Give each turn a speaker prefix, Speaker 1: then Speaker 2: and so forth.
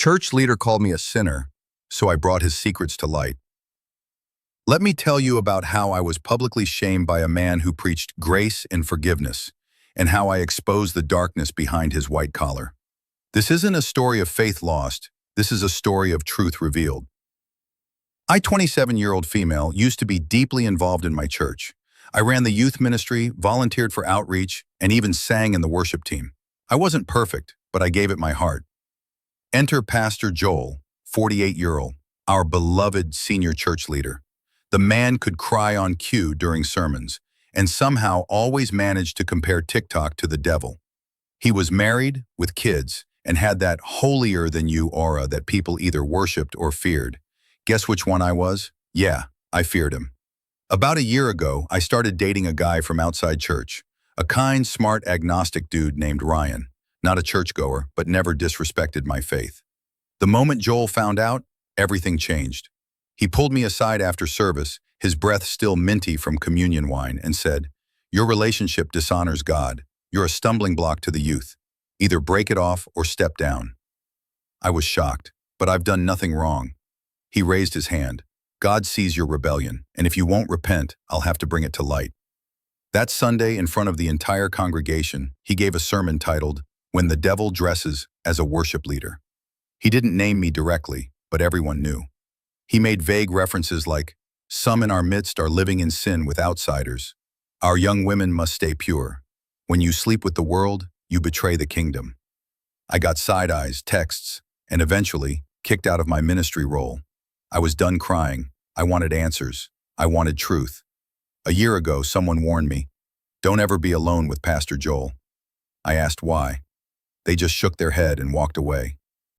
Speaker 1: church leader called me a sinner, so I brought his secrets to light. Let me tell you about how I was publicly shamed by a man who preached grace and forgiveness, and how I exposed the darkness behind his white collar. This isn't a story of faith lost, this is a story of truth revealed. I, 27-year-old female, used to be deeply involved in my church. I ran the youth ministry, volunteered for outreach, and even sang in the worship team. I wasn't perfect, but I gave it my heart. Enter Pastor Joel, 48-year-old, our beloved senior church leader. The man could cry on cue during sermons, and somehow always managed to compare TikTok to the devil. He was married, with kids, and had that holier-than-you aura that people either worshipped or feared. Guess which one I was? Yeah, I feared him. About a year ago, I started dating a guy from outside church, a kind, smart, agnostic dude named Ryan. Not a churchgoer, but never disrespected my faith. The moment Joel found out, everything changed. He pulled me aside after service, his breath still minty from communion wine, and said, "Your relationship dishonors God. You're a stumbling block to the youth. Either break it off or step down." I was shocked, but I've done nothing wrong. He raised his hand. "God sees your rebellion, and if you won't repent, I'll have to bring it to light." That Sunday, in front of the entire congregation, he gave a sermon titled, "When the Devil Dresses as a Worship Leader." He didn't name me directly, but everyone knew. He made vague references like, "Some in our midst are living in sin with outsiders. Our young women must stay pure. When you sleep with the world, you betray the kingdom." I got side eyes, texts, and eventually kicked out of my ministry role. I was done crying. I wanted answers. I wanted truth. A year ago, someone warned me, "Don't ever be alone with Pastor Joel." I asked why. They just shook their head and walked away.